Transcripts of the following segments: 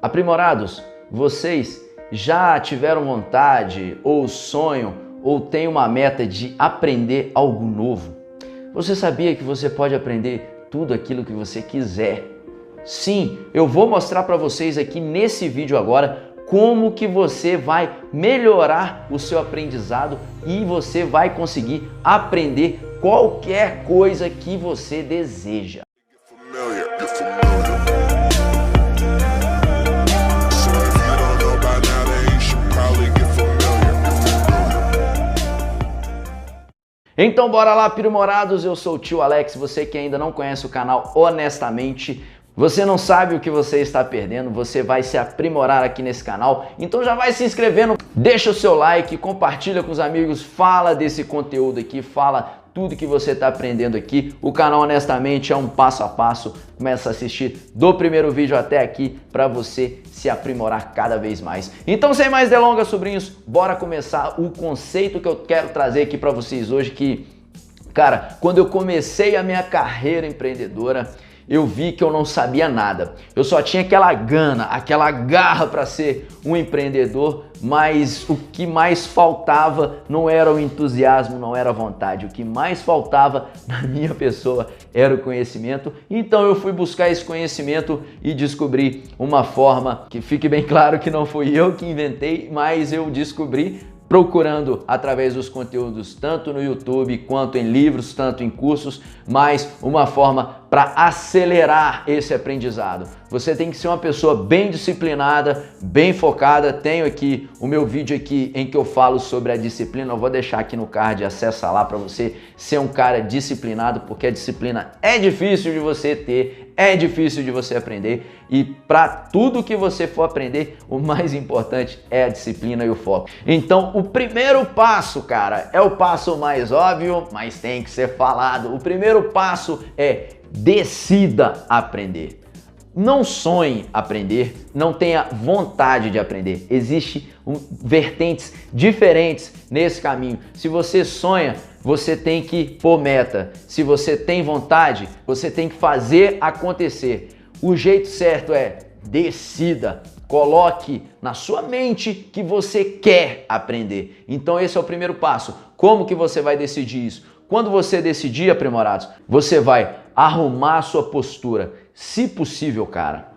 Aprimorados, vocês já tiveram vontade ou sonho ou têm uma meta de aprender algo novo? Você sabia que você pode aprender tudo aquilo que você quiser? Sim, eu vou mostrar para vocês aqui nesse vídeo agora como que você vai melhorar o seu aprendizado e você vai conseguir aprender qualquer coisa que você deseja. Então bora lá, aprimorados, eu sou o tio Alex, você que ainda não conhece o canal honestamente, você não sabe o que você está perdendo, você vai se aprimorar aqui nesse canal, então já vai se inscrevendo, deixa o seu like, compartilha com os amigos, fala desse conteúdo aqui, fala tudo que você está aprendendo aqui. O canal honestamente é um passo a passo, começa a assistir do primeiro vídeo até aqui para você se aprimorar cada vez mais. Então sem mais delongas, sobrinhos, bora começar o conceito que eu quero trazer aqui para vocês hoje, que, cara, quando eu comecei a minha carreira empreendedora, eu vi que eu não sabia nada. Eu só tinha aquela gana, aquela garra para ser um empreendedor, mas o que mais faltava não era o entusiasmo, não era a vontade. O que mais faltava na minha pessoa era o conhecimento. Então eu fui buscar esse conhecimento e descobri uma forma que fique bem claro que não fui eu que inventei, mas eu descobri procurando através dos conteúdos tanto no YouTube quanto em livros, tanto em cursos, mas uma forma para acelerar esse aprendizado. Você tem que ser uma pessoa bem disciplinada, bem focada. Tenho aqui o meu vídeo aqui em que eu falo sobre a disciplina. Eu vou deixar aqui no card, acessa lá para você ser um cara disciplinado, porque a disciplina é difícil de você ter, é difícil de você aprender, e para tudo que você for aprender, o mais importante é a disciplina e o foco. Então, o primeiro passo, cara, é o passo mais óbvio, mas tem que ser falado. O primeiro passo é: decida aprender. Não sonhe aprender, não tenha vontade de aprender. Existem vertentes diferentes nesse caminho. Se você sonha, você tem que pôr meta. Se você tem vontade, você tem que fazer acontecer. O jeito certo é: decida. Coloque na sua mente que você quer aprender. Então esse é o primeiro passo. Como que você vai decidir isso? Quando você decidir, aprimorados, você vai arrumar a sua postura. Se possível, cara,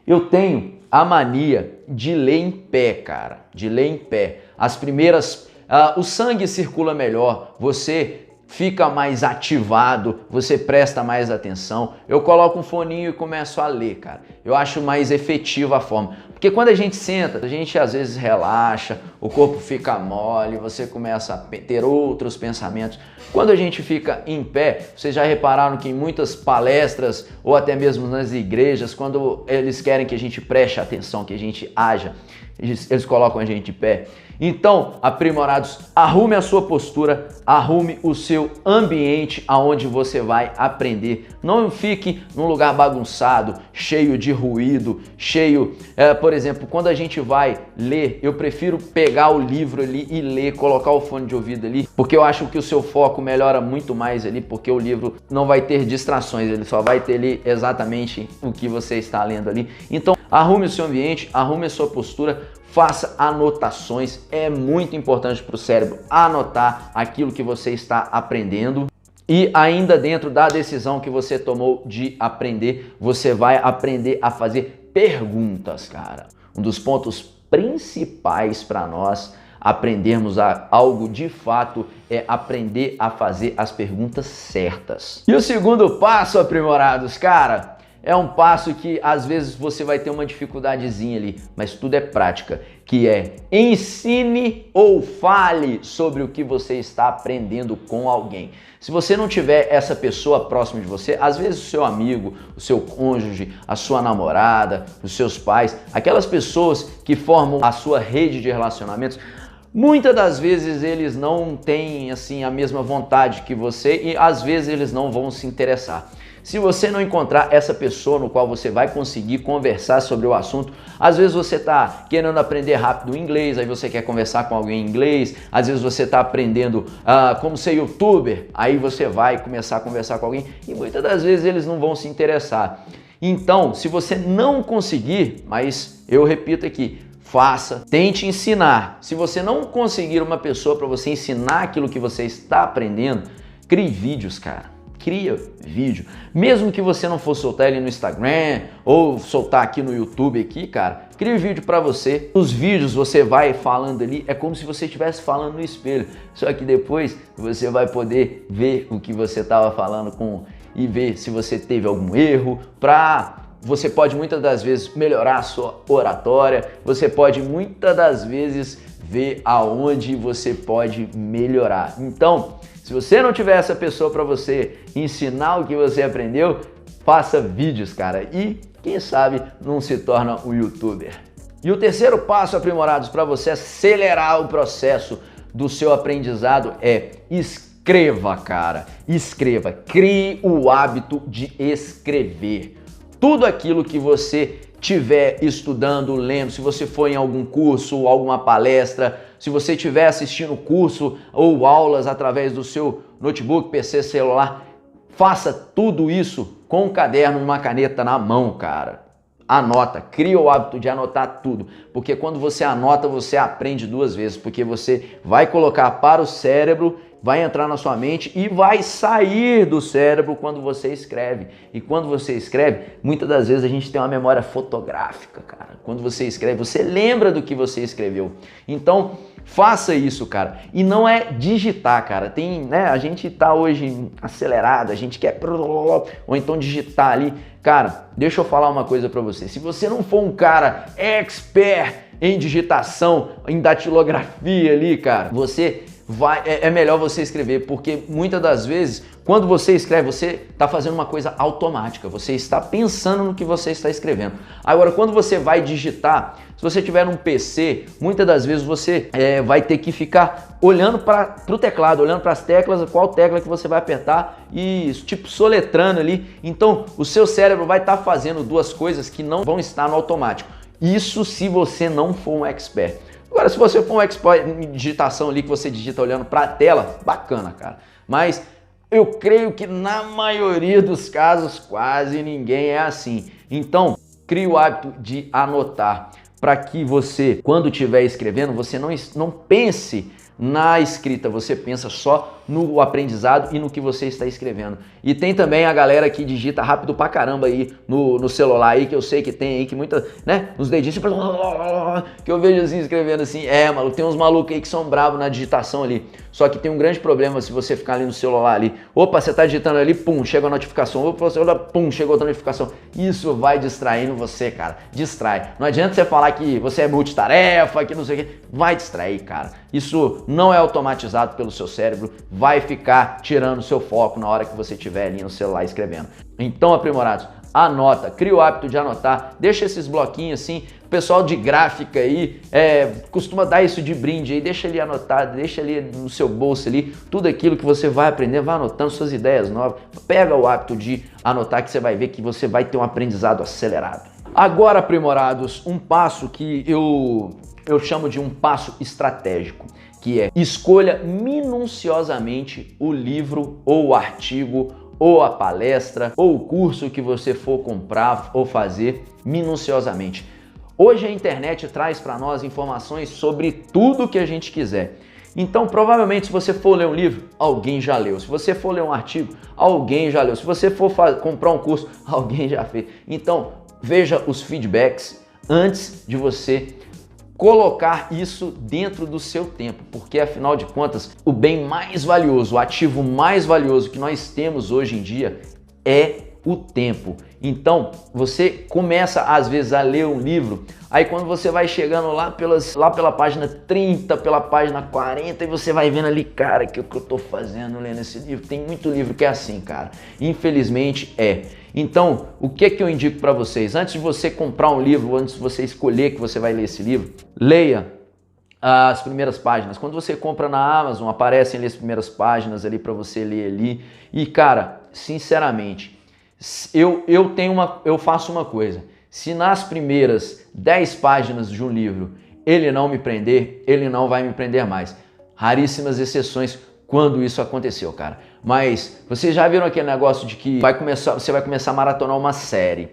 eu tenho a mania de ler em pé, cara, de ler em pé. As primeiras, o sangue circula melhor, você fica mais ativado, você presta mais atenção. Eu coloco um foninho e começo a ler, cara. Eu acho mais efetiva a forma. Porque quando a gente senta, a gente às vezes relaxa, o corpo fica mole, você começa a ter outros pensamentos. Quando a gente fica em pé, vocês já repararam que em muitas palestras ou até mesmo nas igrejas, quando eles querem que a gente preste atenção, que a gente haja, eles colocam a gente de pé. Então, aprimorados, arrume a sua postura, arrume o seu ambiente aonde você vai aprender. Não fique num lugar bagunçado, cheio de ruído, cheio... por exemplo, quando a gente vai ler, eu prefiro pegar o livro ali e ler, colocar o fone de ouvido ali, porque eu acho que o seu foco melhora muito mais ali, porque o livro não vai ter distrações, ele só vai ter ali exatamente o que você está lendo ali. Então, arrume o seu ambiente, arrume a sua postura, faça anotações. É muito importante para o cérebro anotar aquilo que você está aprendendo. E ainda dentro da decisão que você tomou de aprender, você vai aprender a fazer perguntas, cara. Um dos pontos principais para nós aprendermos algo de fato é aprender a fazer as perguntas certas. E o segundo passo, aprimorados, cara, é um passo que às vezes você vai ter uma dificuldadezinha ali, mas tudo é prática, que é: ensine ou fale sobre o que você está aprendendo com alguém. Se você não tiver essa pessoa próxima de você, às vezes o seu amigo, o seu cônjuge, a sua namorada, os seus pais, aquelas pessoas que formam a sua rede de relacionamentos, muitas das vezes eles não têm assim a mesma vontade que você e às vezes eles não vão se interessar. Se você não encontrar essa pessoa no qual você vai conseguir conversar sobre o assunto, às vezes você está querendo aprender rápido inglês, aí você quer conversar com alguém em inglês, às vezes você está aprendendo como ser youtuber, aí você vai começar a conversar com alguém e muitas das vezes eles não vão se interessar. Então, se você não conseguir, mas eu repito aqui, faça, tente ensinar. Se você não conseguir uma pessoa para você ensinar aquilo que você está aprendendo, crie vídeos, cara. Cria vídeo. Mesmo que você não for soltar ele no Instagram ou soltar aqui no YouTube aqui, cara, cria vídeo para você. Os vídeos você vai falando ali, é como se você estivesse falando no espelho. Só que depois você vai poder ver o que você estava falando e ver se você teve algum erro você pode muitas das vezes melhorar a sua oratória, você pode muitas das vezes ver aonde você pode melhorar. Então, se você não tiver essa pessoa para você ensinar o que você aprendeu, faça vídeos, cara, e quem sabe não se torna um youtuber. E o terceiro passo, aprimorados, para você acelerar o processo do seu aprendizado é escreva, cara. Escreva, crie o hábito de escrever. Tudo aquilo que você estiver estudando, lendo, se você for em algum curso, alguma palestra, se você estiver assistindo curso ou aulas através do seu notebook, PC, celular, faça tudo isso com um caderno e uma caneta na mão, cara. Anota, cria o hábito de anotar tudo, porque quando você anota, você aprende duas vezes, porque você vai colocar para o cérebro, vai entrar na sua mente e vai sair do cérebro quando você escreve. E quando você escreve, muitas das vezes a gente tem uma memória fotográfica, cara. Quando você escreve, você lembra do que você escreveu. Então, faça isso, cara. E não é digitar, cara. A gente tá hoje acelerado, a gente quer ou então digitar ali. Cara, deixa eu falar uma coisa pra você. Se você não for um cara expert em digitação, em datilografia ali, cara, é melhor você escrever, porque muitas das vezes, quando você escreve, você está fazendo uma coisa automática, você está pensando no que você está escrevendo. Agora, quando você vai digitar, se você tiver um PC, muitas das vezes você vai ter que ficar olhando para o teclado, olhando para as teclas, qual tecla que você vai apertar e tipo soletrando ali. Então, o seu cérebro vai estar fazendo duas coisas que não vão estar no automático. Isso se você não for um expert. Agora, se você for um expert em digitação ali, que você digita olhando para a tela, bacana, cara. Mas eu creio que na maioria dos casos, quase ninguém é assim. Então, crie o hábito de anotar, para que você, quando estiver escrevendo, você não pense na escrita, você pensa só no aprendizado e no que você está escrevendo. E tem também a galera que digita rápido pra caramba aí no celular aí, que eu sei que tem aí, que muita, né, uns dedinhos que eu vejo assim escrevendo assim, maluco, tem uns malucos aí que são bravos na digitação ali. Só que tem um grande problema se você ficar ali no celular ali. Opa, você tá digitando ali, pum, chega a notificação. Opa, você olha, pum, chegou outra notificação. Isso vai distraindo você, cara. Distrai. Não adianta você falar que você é multitarefa, que não sei o quê. Vai distrair, cara. Isso não é automatizado pelo seu cérebro. Vai ficar tirando o seu foco na hora que você estiver ali no celular escrevendo. Então, aprimorados, anota, cria o hábito de anotar, deixa esses bloquinhos assim, o pessoal de gráfica aí costuma dar isso de brinde aí, deixa ali anotado, deixa ali no seu bolso ali, tudo aquilo que você vai aprender, vai anotando suas ideias novas, pega o hábito de anotar que você vai ver que você vai ter um aprendizado acelerado. Agora, aprimorados, um passo que eu chamo de um passo estratégico, que é escolha minuciosamente o livro ou o artigo ou a palestra ou o curso que você for comprar ou fazer minuciosamente. Hoje a internet traz para nós informações sobre tudo que a gente quiser. Então, provavelmente, se você for ler um livro, alguém já leu. Se você for ler um artigo, alguém já leu. Se você for comprar um curso, alguém já fez. Então, veja os feedbacks antes de você colocar isso dentro do seu tempo, porque afinal de contas, o bem mais valioso, o ativo mais valioso que nós temos hoje em dia é o tempo. Então, você começa às vezes a ler um livro, aí quando você vai chegando lá pela página 30, pela página 40, e você vai vendo ali, cara, o que eu tô fazendo lendo esse livro? Tem muito livro que é assim, cara. Infelizmente é. Então, o que eu indico para vocês? Antes de você comprar um livro, antes de você escolher que você vai ler esse livro, leia as primeiras páginas. Quando você compra na Amazon, aparecem ali as primeiras páginas ali para você ler ali. E, cara, sinceramente, eu faço uma coisa. Se nas primeiras 10 páginas de um livro ele não me prender, ele não vai me prender mais. Raríssimas exceções quando isso aconteceu, cara. mas vocês já viram aquele negócio de que você vai começar a maratonar uma série.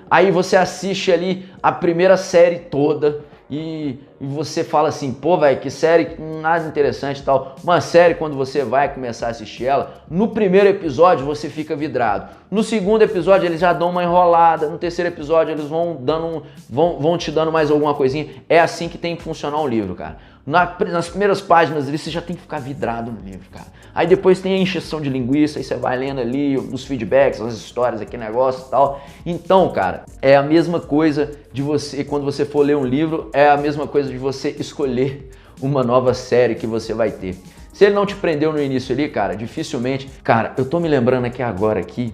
Aí você assiste ali a primeira série toda e você fala assim, pô, velho, que série nada interessante e tal. Uma série, quando você vai começar a assistir ela, no primeiro episódio você fica vidrado. No segundo episódio eles já dão uma enrolada. No terceiro episódio eles vão te dando mais alguma coisinha. É assim que tem que funcionar um livro, cara. Nas primeiras páginas ali você já tem que ficar vidrado no livro, cara. Aí depois tem a encheção de linguiça, aí você vai lendo ali os feedbacks, as histórias, aquele negócio e tal. Então, cara, é a mesma coisa de você, quando você for ler um livro, é a mesma coisa de você escolher uma nova série que você vai ter. Se ele não te prendeu no início ali, cara, dificilmente... Cara, eu tô me lembrando aqui agora que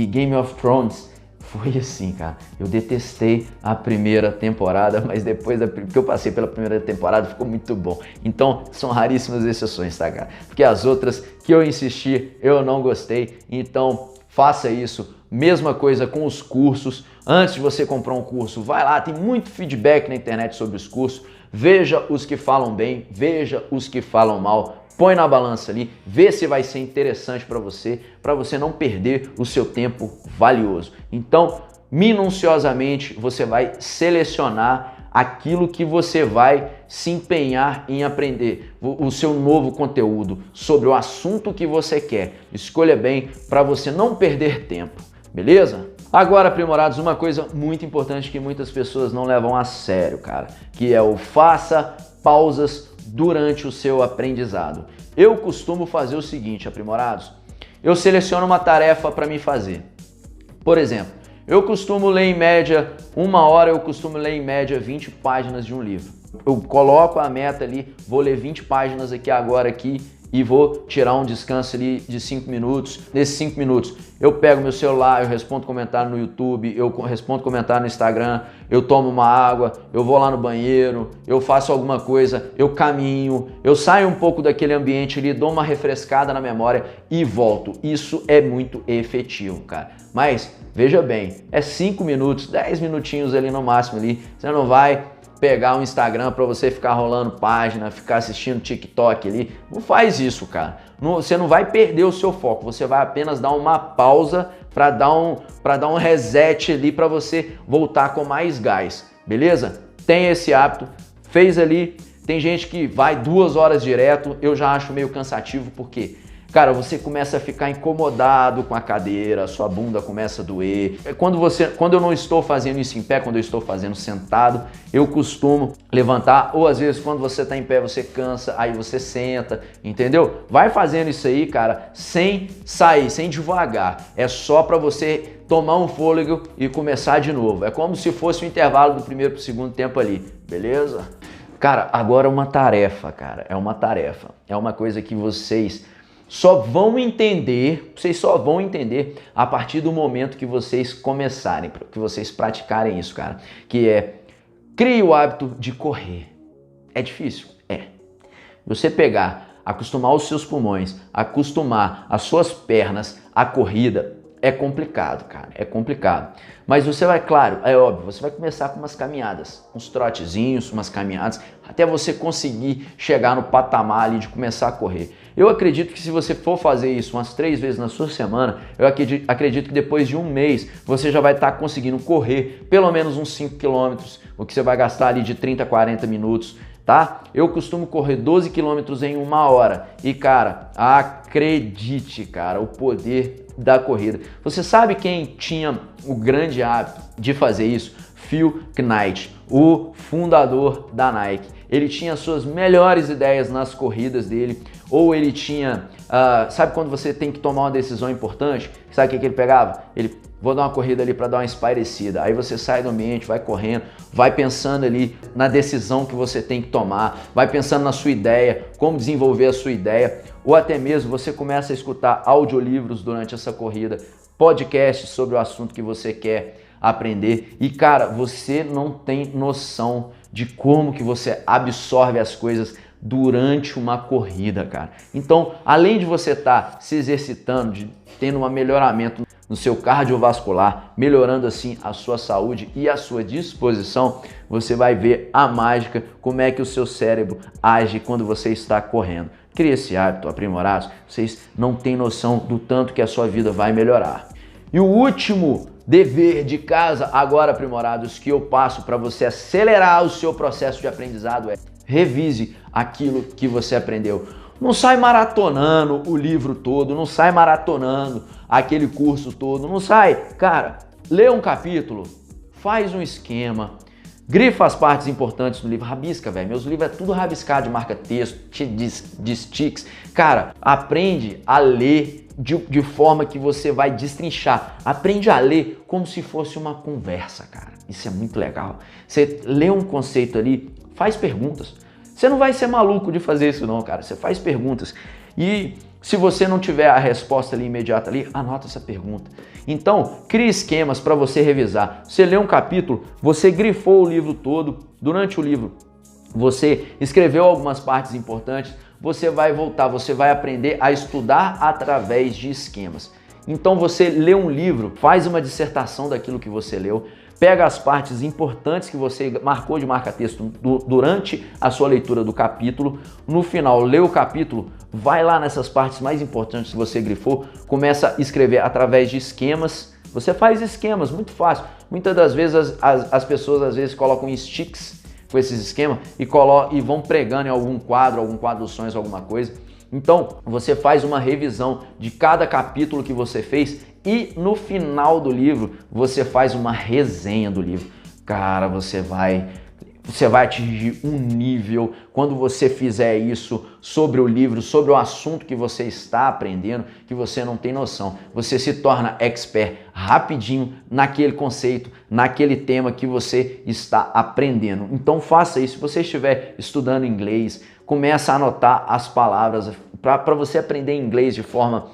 Game of Thrones foi assim, cara. Eu detestei a primeira temporada, mas depois que eu passei pela primeira temporada ficou muito bom. Então, são raríssimas exceções, tá, cara? Porque as outras que eu insisti, eu não gostei. Então, faça isso. Mesma coisa com os cursos. Antes de você comprar um curso, vai lá, tem muito feedback na internet sobre os cursos. Veja os que falam bem, veja os que falam mal. Põe na balança ali, vê se vai ser interessante para você não perder o seu tempo valioso. Então, minuciosamente, você vai selecionar aquilo que você vai se empenhar em aprender, o seu novo conteúdo sobre o assunto que você quer. Escolha bem para você não perder tempo, beleza? Agora, aprimorados, uma coisa muito importante que muitas pessoas não levam a sério, cara, que é o faça pausas durante o seu aprendizado. Eu costumo fazer o seguinte, aprimorados, eu seleciono uma tarefa para me fazer. Por exemplo, eu costumo ler em média 1 hora, eu costumo ler em média 20 páginas de um livro. Eu coloco a meta ali, vou ler 20 páginas aqui agora e vou tirar um descanso ali de 5 minutos. Nesses 5 minutos eu pego meu celular, eu respondo comentário no YouTube, eu respondo comentário no Instagram, eu tomo uma água, eu vou lá no banheiro, eu faço alguma coisa, eu caminho, eu saio um pouco daquele ambiente ali, dou uma refrescada na memória e volto. Isso é muito efetivo, cara. Mas, veja bem, é 5 minutos, 10 minutinhos ali no máximo ali, você não vai pegar um Instagram para você ficar rolando página, ficar assistindo TikTok ali. Não faz isso, cara. Você não vai perder o seu foco, você vai apenas dar uma pausa para dar um reset ali para você voltar com mais gás, beleza? Tem esse hábito, fez ali. Tem gente que vai 2 horas direto, eu já acho meio cansativo, porque cara, você começa a ficar incomodado com a cadeira, sua bunda começa a doer. Quando eu não estou fazendo isso em pé, quando eu estou fazendo sentado, eu costumo levantar, ou às vezes quando você está em pé você cansa, aí você senta, entendeu? Vai fazendo isso aí, cara, sem sair, sem devagar. É só para você tomar um fôlego e começar de novo. É como se fosse o intervalo do primeiro para o segundo tempo ali, beleza? Cara, agora uma tarefa, cara, é uma tarefa. É uma coisa que vocês só vão entender a partir do momento que vocês começarem, que vocês praticarem isso, cara. Que é, crie o hábito de correr. É difícil? É. Você pegar, acostumar os seus pulmões, acostumar as suas pernas à corrida, é complicado, cara, é complicado. Mas você vai, claro, é óbvio, você vai começar com umas caminhadas, uns trotezinhos, umas caminhadas, até você conseguir chegar no patamar ali de começar a correr. Eu acredito que se você for fazer isso umas 3 vezes na sua semana, eu acredito que depois de um mês você já vai estar conseguindo correr pelo menos uns 5 km, o que você vai gastar ali de 30 a 40 minutos, tá? Eu costumo correr 12 km em 1 hora e, cara, acredite, cara, o poder da corrida. Você sabe quem tinha o grande hábito de fazer isso? Phil Knight, o fundador da Nike. Ele tinha suas melhores ideias nas corridas dele, ou ele tinha, sabe quando você tem que tomar uma decisão importante? Sabe o que ele pegava? Ele, vou dar uma corrida ali para dar uma espairecida. Aí você sai do ambiente, vai correndo, vai pensando ali na decisão que você tem que tomar, vai pensando na sua ideia, como desenvolver a sua ideia, ou até mesmo você começa a escutar audiolivros durante essa corrida, podcasts sobre o assunto que você quer aprender. E, cara, você não tem noção de como que você absorve as coisas durante uma corrida, cara. Então, além de você estar se exercitando, tendo um melhoramento no seu cardiovascular, melhorando assim a sua saúde e a sua disposição, você vai ver a mágica, como é que o seu cérebro age quando você está correndo. Crie esse hábito, aprimorados. Vocês não têm noção do tanto que a sua vida vai melhorar. E o último dever de casa, agora aprimorados, que eu passo para você acelerar o seu processo de aprendizado é: revise aquilo que você aprendeu. Não sai maratonando o livro todo, não sai maratonando aquele curso todo, não sai. Cara, lê um capítulo, faz um esquema, grifa as partes importantes do livro, rabisca, velho. Meus livros é tudo rabiscado de marca-texto, de sticks. Cara, aprende a ler de forma que você vai destrinchar. Aprende a ler como se fosse uma conversa, cara. Isso é muito legal. Você lê um conceito ali, faz perguntas. Você não vai ser maluco de fazer isso não, cara. Você faz perguntas. E se você não tiver a resposta ali imediata ali, anota essa pergunta. Então, crie esquemas para você revisar. Você lê um capítulo, você grifou o livro todo. Durante o livro, você escreveu algumas partes importantes. Você vai voltar, você vai aprender a estudar através de esquemas. Então, você lê um livro, faz uma dissertação daquilo que você leu. Pega as partes importantes que você marcou de marca-texto durante a sua leitura do capítulo. No final, lê o capítulo, vai lá nessas partes mais importantes que você grifou, começa a escrever através de esquemas. Você faz esquemas, muito fácil. Muitas das vezes as pessoas às vezes colocam sticks com esses esquemas e vão pregando em algum quadro dos sonhos, alguma coisa. Então, você faz uma revisão de cada capítulo que você fez e no final do livro, você faz uma resenha do livro. Cara, você vai atingir um nível quando você fizer isso sobre o livro, sobre o assunto que você está aprendendo, que você não tem noção. Você se torna expert rapidinho naquele conceito, naquele tema que você está aprendendo. Então faça isso. Se você estiver estudando inglês, começa a anotar as palavras para você aprender inglês de forma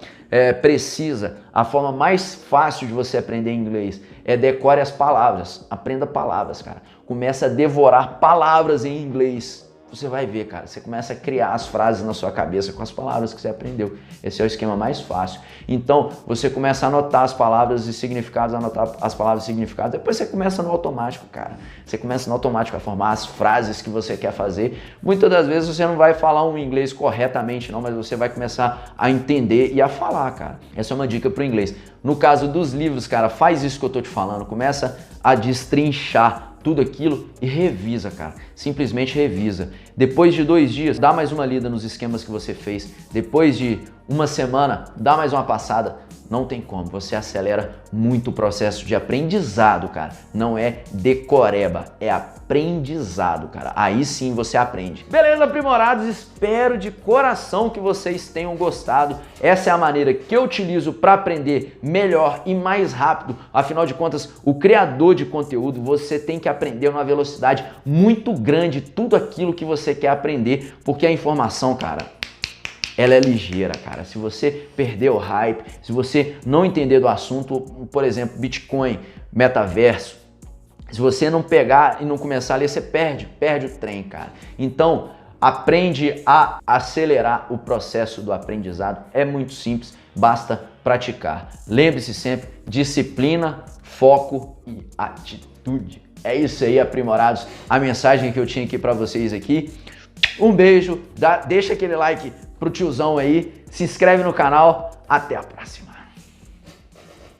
precisa. A forma mais fácil de você aprender inglês é decore as palavras. Aprenda palavras, cara. Começa a devorar palavras em inglês. Você vai ver, cara, você começa a criar as frases na sua cabeça com as palavras que você aprendeu. Esse é o esquema mais fácil. Então, você começa a anotar as palavras e significados, anotar as palavras e significados, depois você começa no automático, cara. Você começa no automático a formar as frases que você quer fazer. Muitas das vezes você não vai falar um inglês corretamente, não, mas você vai começar a entender e a falar, cara. Essa é uma dica pro inglês. No caso dos livros, cara, faz isso que eu tô te falando. Começa a destrinchar tudo aquilo e revisa, cara. Simplesmente revisa. Depois de 2 dias, dá mais uma lida nos esquemas que você fez. Depois de uma semana, dá mais uma passada. Não tem como, você acelera muito o processo de aprendizado, cara. Não é decoreba, é aprendizado, cara. Aí sim você aprende. Beleza, aprimorados? Espero de coração que vocês tenham gostado. Essa é a maneira que eu utilizo para aprender melhor e mais rápido. Afinal de contas, o criador de conteúdo, você tem que aprender numa velocidade muito grande tudo aquilo que você quer aprender, porque a informação, cara, ela é ligeira, cara. Se você perder o hype, se você não entender do assunto, por exemplo, Bitcoin, metaverso, se você não pegar e não começar a ler, você perde o trem, cara. Então, aprende a acelerar o processo do aprendizado. É muito simples, basta praticar. Lembre-se sempre, disciplina, foco e atitude. É isso aí, aprimorados. A mensagem que eu tinha aqui para vocês aqui. Um beijo, deixa aquele like pro tiozão aí, se inscreve no canal, até a próxima.